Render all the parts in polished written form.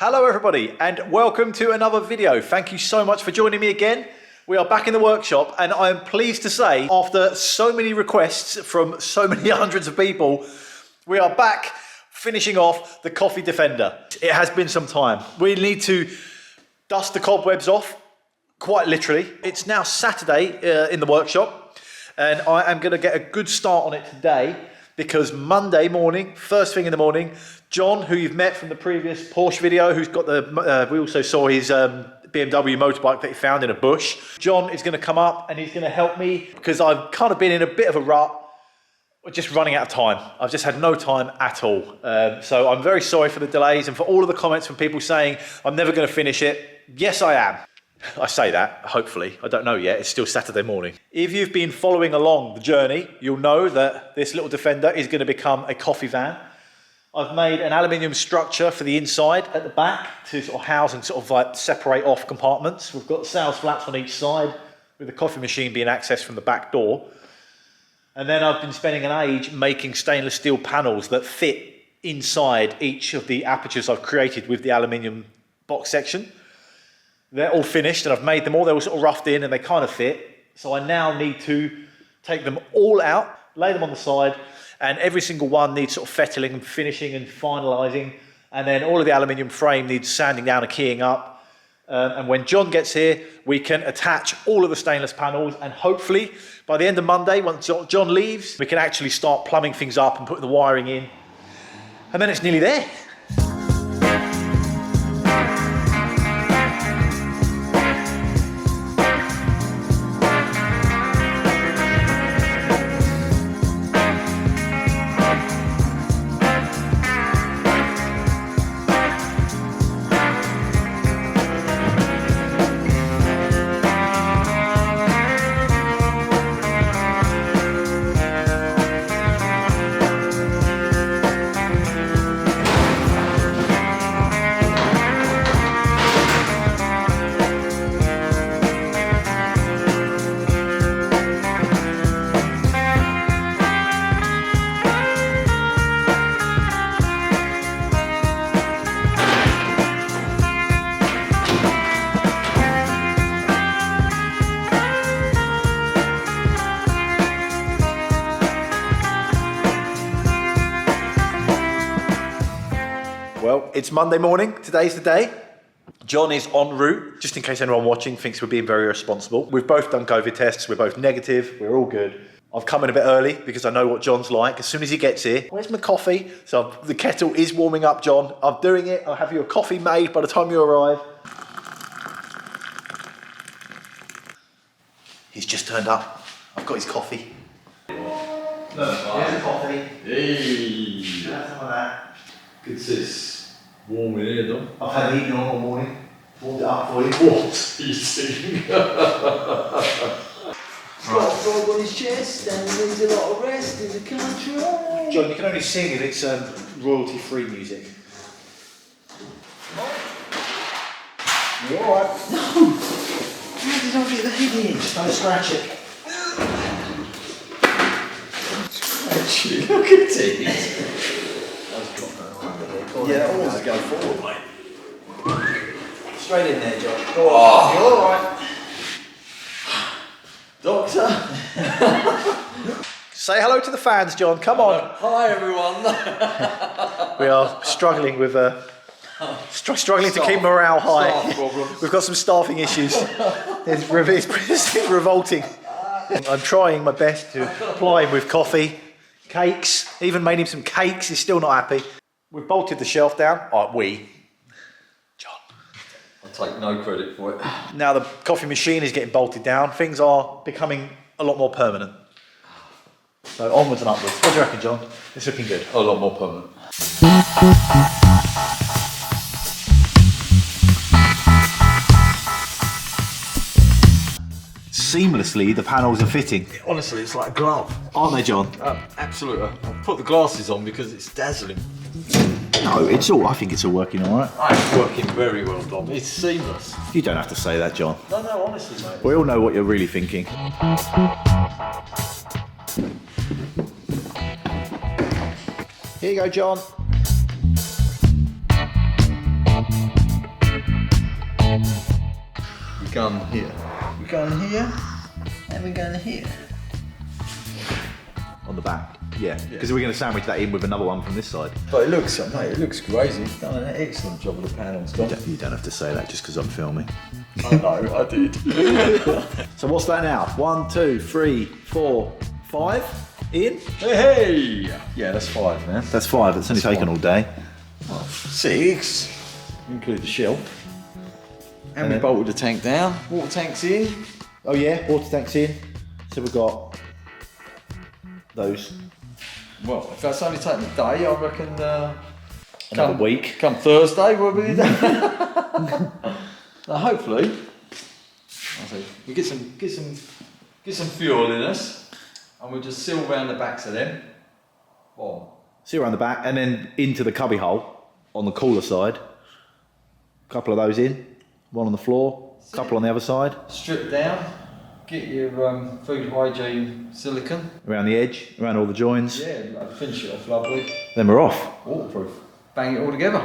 Hello everybody and welcome to another video. Thank you so much for joining me again. We are back in the workshop and I am pleased to say, after so many requests from so many hundreds of people, we are back finishing off the coffee Defender. It has been some time. We need to dust the cobwebs off, quite literally. It's now Saturday in the workshop and I am going to get a good start on it today because Monday morning, first thing in the morning, John, who you've met from the previous Porsche video, who's got the, we also saw his BMW motorbike that he found in a bush. John is going to come up and he's going to help me because I've kind of been in a bit of a rut, just running out of time. I've just had no time at all. So I'm very sorry for the delays and for all of the comments from people saying I'm never going to finish it. Yes, I am. I say that, hopefully. I don't know yet. It's still Saturday morning. If you've been following along the journey, you'll know that this little Defender is going to become a coffee van. I've made an aluminium structure for the inside at the back to sort of house and sort of like separate off compartments. We've got sales flaps on each side with the coffee machine being accessed from the back door. And then I've been spending an age making stainless steel panels that fit inside each of the apertures I've created with the aluminium box section. They're all finished and I've made them all. They're all sort of roughed in and they kind of fit. So I now need to take them all out, lay them on the side, and every single one needs sort of fettling and finishing and finalising. And then all of the aluminium frame needs sanding down and keying up. And when John gets here, we can attach all of the stainless panels. And hopefully by the end of Monday, once John leaves, we can actually start plumbing things up and putting the wiring in. And then it's nearly there. Well, it's Monday morning. Today's the day. John is en route, just in case anyone watching thinks we're being very irresponsible. We've both done COVID tests. We're both negative. We're all good. I've come in a bit early because I know what John's like. As soon as he gets here, where's my coffee? So the kettle is warming up, John. I'm doing it. I'll have your coffee made by the time you arrive. He's just turned up. I've got his coffee. Look, here's the coffee. Hey! Have some of that. Good sis. Warm in here, though. I've had it eaten all morning. Warmed it up for you. What eating? Got a dog on his chest and needs a lot of rest in the country. John, you can only sing if it's royalty-free music. You alright? No! How did I get the head in? Just don't scratch it. Scratch it. Look at it. Yeah, always go forward, mate. Straight in there, John. Go on. You're alright. Doctor. Say hello to the fans, John. Come on. Hi, everyone. We are struggling with struggling to keep morale high. We've got some staffing issues. It's revolting. I'm trying my best to ply him with coffee, cakes. Even made him some cakes. He's still not happy. We've bolted the shelf down. John. I'll take no credit for it. Now the coffee machine is getting bolted down. Things are becoming a lot more permanent. So onwards and upwards. What do you reckon, John? It's looking good. A lot more permanent. Seamlessly, the panels are fitting. Honestly, it's like a glove. Aren't they, John? Absolutely. I've put the glasses on because it's dazzling. No, I think it's all working all right. It's working very well, Dom. It's seamless. You don't have to say that, John. No, honestly, mate. We all know what you're really thinking. Here you go, John. gun here. We're going here, and we're going here. On the back, yeah. Because we're going to sandwich that in with another one from this side. But it looks, mate, it looks crazy. You've done an excellent job with the panels, Dom. You don't have to say that just because I'm filming. I know, I did. So what's that now? 1, 2, 3, 4, 5 in? Hey! Yeah, that's 5, man. That's 5. It's only taken all day. 6. Include the shell. And we bolted the tank down. Water tank's in. Oh yeah, water tank's in. So we've got those. Well, if that's only taken a day, I reckon Another week. Come Thursday, we'll be done. Now, hopefully, we get some fuel in us, and we'll just seal around the backs of them. Boom. See around the back, and then into the cubby hole on the cooler side. A couple of those in, one on the floor, a couple on the other side. Strip down, get your food hygiene silicone. Around the edge, around all the joins. Yeah, finish it off lovely. Then we're off. Waterproof. Bang it all together.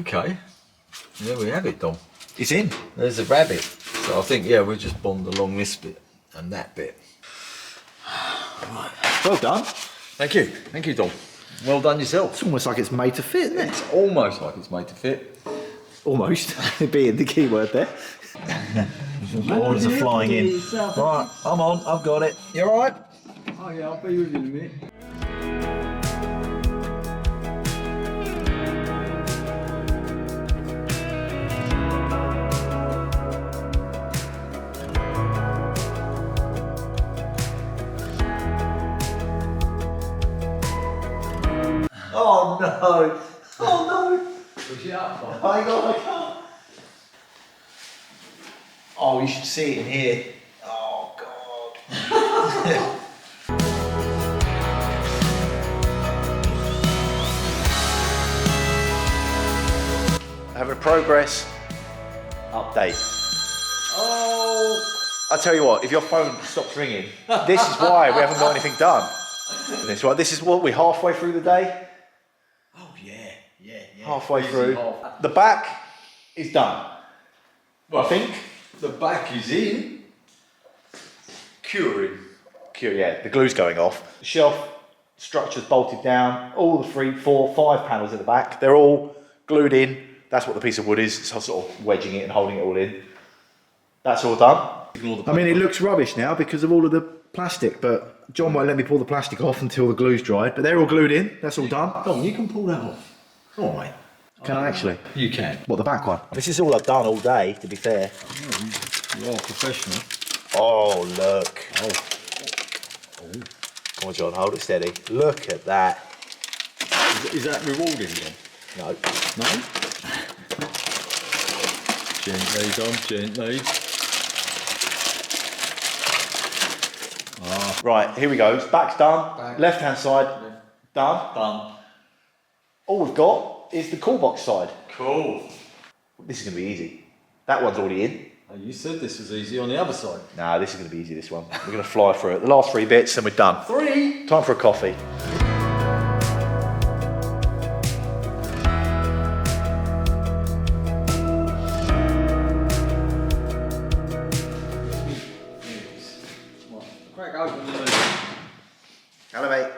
Okay, there we have it, Dom. It's in. There's a rabbit. So I think, yeah, we'll just bond along this bit and that bit. Right. Well done. Thank you, Dom. Well done yourself. It's almost like it's made to fit, isn't it? It's almost like it's made to fit. Almost. Being the key word there. Orders are flying in. Right, I'm on. I've got it. You all right? Oh yeah, I'll be with you in a minute. Oh no! Oh no! Push it up, Dom. Hang on, I can't. Oh, you should see it in here. Oh God. Having a progress update. Oh! I tell you what, if your phone stops ringing, this is why we haven't got anything done. This is what we're halfway through the day. Oh yeah. Halfway Easy through. half. The back is done. Well, I think. the back is in. Curing. Yeah, the glue's going off. The shelf structure's bolted down. All the 3, 4, 5 panels at the back, they're all glued in. That's what the piece of wood is. So sort of wedging it and holding it all in. That's all done. I mean, it looks rubbish now because of all of the plastic, but John won't let me pull the plastic off until the glue's dried. But they're all glued in. That's all done. Dom, you can pull that off. All right. Can I actually? You can. What, the back one? This is all I've done all day, to be fair. You are professional. Oh, look. Oh. Come on, John, hold it steady. Look at that. Is that rewarding then? No. No? Gently, Dom, gently. Right, here we go. Back's done. Back. Left-hand side, done. Done. All we've got is the cool box side. Cool. This is going to be easy. That one's already in. Oh, you said this was easy on the other side. Nah, this is going to be easy, this one. We're going to fly through it. The last 3 bits and we're done. 3. Time for a coffee. Crack open the lid. Hello, mate.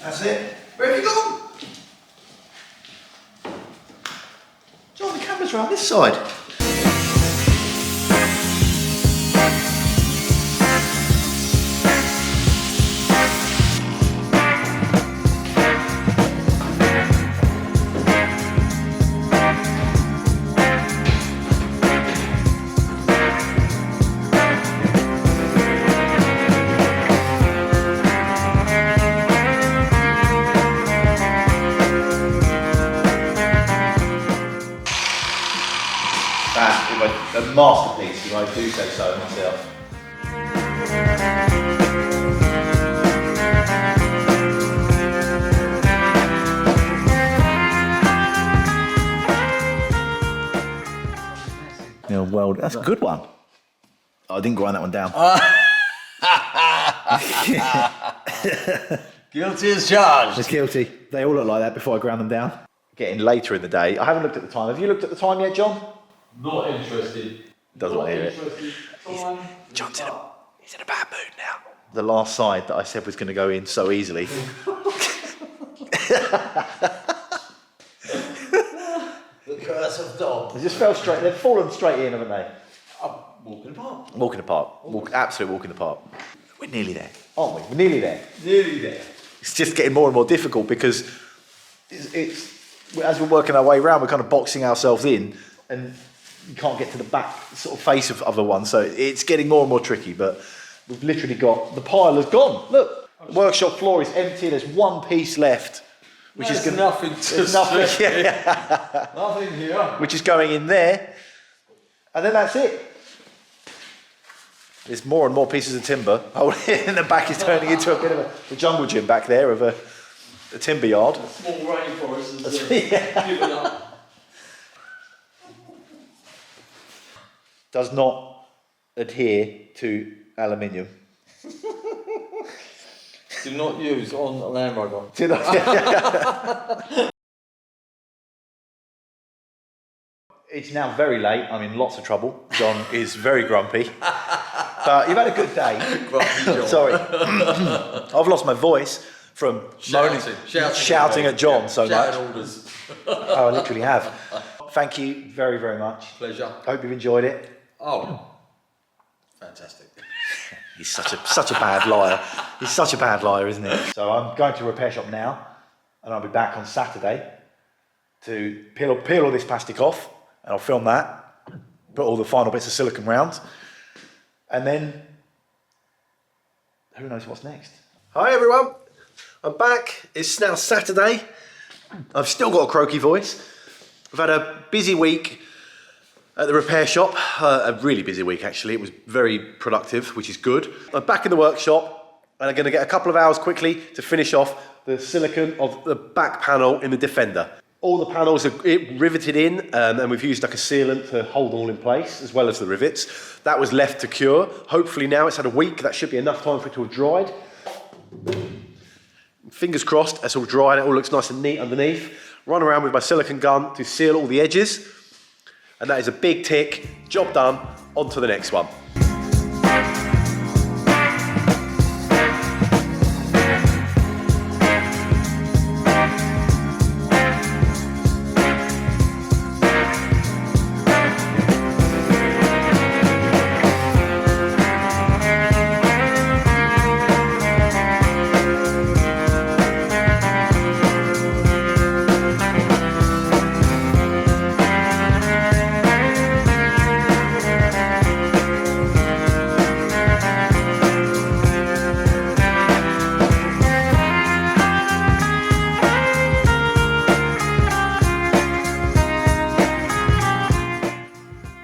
That's it. Where have you gone? John, the camera's around this side. a masterpiece, if I do say so myself. Yeah, well, that's a good one. I didn't grind that one down. Guilty as charged. It's guilty. They all look like that before I ground them down. Getting later in the day. I haven't looked at the time. Have you looked at the time yet, John? Not interested. Doesn't want to hear it. John's he's in a bad mood now. The last side that I said was going to go in so easily. The curse of dog. They just fell straight. They've fallen straight in, haven't they? Walking apart. Walking apart. Absolute walking apart. We're nearly there, aren't we? We're nearly there. Nearly there. It's just getting more and more difficult because it's as we're working our way around, we're kind of boxing ourselves in, and you can't get to the back sort of face of other ones. So it's getting more and more tricky. But we've literally got the pile has gone. Look, the workshop floor is empty. There's one piece left, which is gonna, nothing. nothing. Nothing here. Which is going in there, and then that's it. There's more and more pieces of timber. Oh, in the back is turning into a bit of a jungle gym back there of a timber yard. A small rainforest has Yeah. given up. Does not adhere to aluminium. Do not use on a Land Rover. It's now very late. I'm in lots of trouble. John is very grumpy. But you've had a good day. Grumpy John. Sorry. I've lost my voice from shouting at John so much. Orders. Oh, I literally have. Thank you very, very much. Pleasure. Hope you've enjoyed it. Oh, fantastic. He's such a bad liar. He's such a bad liar, isn't he? So I'm going to a repair shop now, and I'll be back on Saturday to peel all this plastic off, and I'll film that, put all the final bits of silicone round, and then who knows what's next. Hi everyone, I'm back. It's now Saturday. I've still got a croaky voice. I've had a busy week at the repair shop, a really busy week actually. It was very productive, which is good. I'm back in the workshop and I'm going to get a couple of hours quickly to finish off the silicone of the back panel in the Defender. All the panels are riveted in and we've used like a sealant to hold them all in place as well as the rivets. That was left to cure. Hopefully now it's had a week, that should be enough time for it to have dried. Fingers crossed, that's all dry and it all looks nice and neat underneath. Run around with my silicone gun to seal all the edges. And that is a big tick, job done, on to the next one.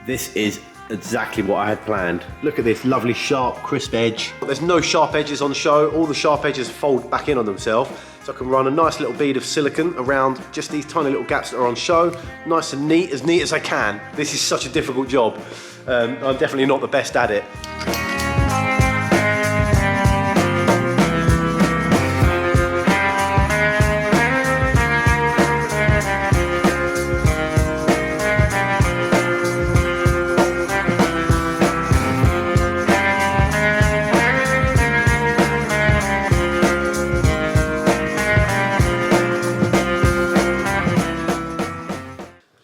This is exactly what I had planned. Look at this lovely sharp, crisp edge. There's no sharp edges on show. All the sharp edges fold back in on themselves. So I can run a nice little bead of silicone around just these tiny little gaps that are on show. Nice and neat as I can. This is such a difficult job. I'm definitely not the best at it.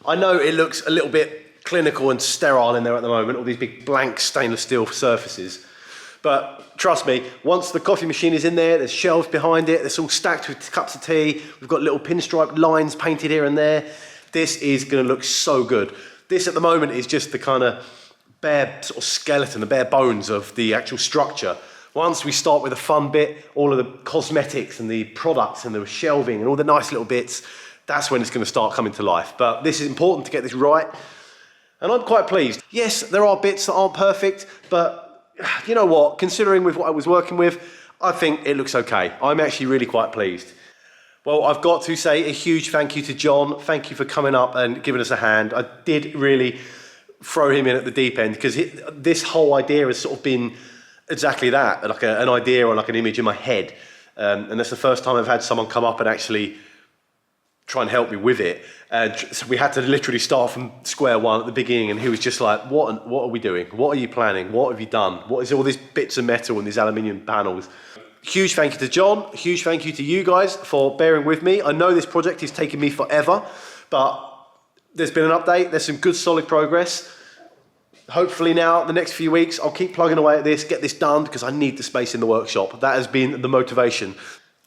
I know it looks a little bit clinical and sterile in there at the moment, all these big blank stainless steel surfaces. But trust me, once the coffee machine is in there, there's shelves behind it, it's all stacked with cups of tea, we've got little pinstripe lines painted here and there. This is gonna look so good. This at the moment is just the kind of bare sort of skeleton, the bare bones of the actual structure. Once we start with the fun bit, all of the cosmetics and the products and the shelving and all the nice little bits, that's when it's going to start coming to life. But this is important to get this right. And I'm quite pleased. Yes, there are bits that aren't perfect, but you know what? Considering with what I was working with, I think it looks okay. I'm actually really quite pleased. Well, I've got to say a huge thank you to John. Thank you for coming up and giving us a hand. I did really throw him in at the deep end because this whole idea has sort of been exactly that, like an idea or like an image in my head. And that's the first time I've had someone come up and actually try and help me with it. And so we had to literally start from square one at the beginning, and he was just like, what are we doing? What are you planning? What have you done? What is all these bits of metal and these aluminium panels? Huge thank you to John. Huge thank you to you guys for bearing with me. I know this project is taking me forever, but there's been an update. There's some good solid progress. Hopefully now, the next few weeks, I'll keep plugging away at this, get this done, because I need the space in the workshop. That has been the motivation.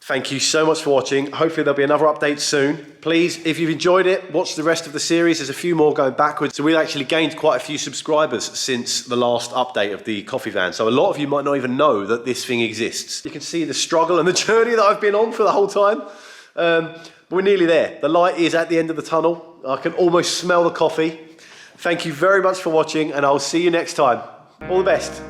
Thank you so much for watching. Hopefully there'll be another update soon. Please, if you've enjoyed it, watch the rest of the series. There's a few more going backwards. So we've actually gained quite a few subscribers since the last update of the coffee van. So a lot of you might not even know that this thing exists. You can see the struggle and the journey that I've been on for the whole time. We're nearly there. The light is at the end of the tunnel. I can almost smell the coffee. Thank you very much for watching, and I'll see you next time. All the best.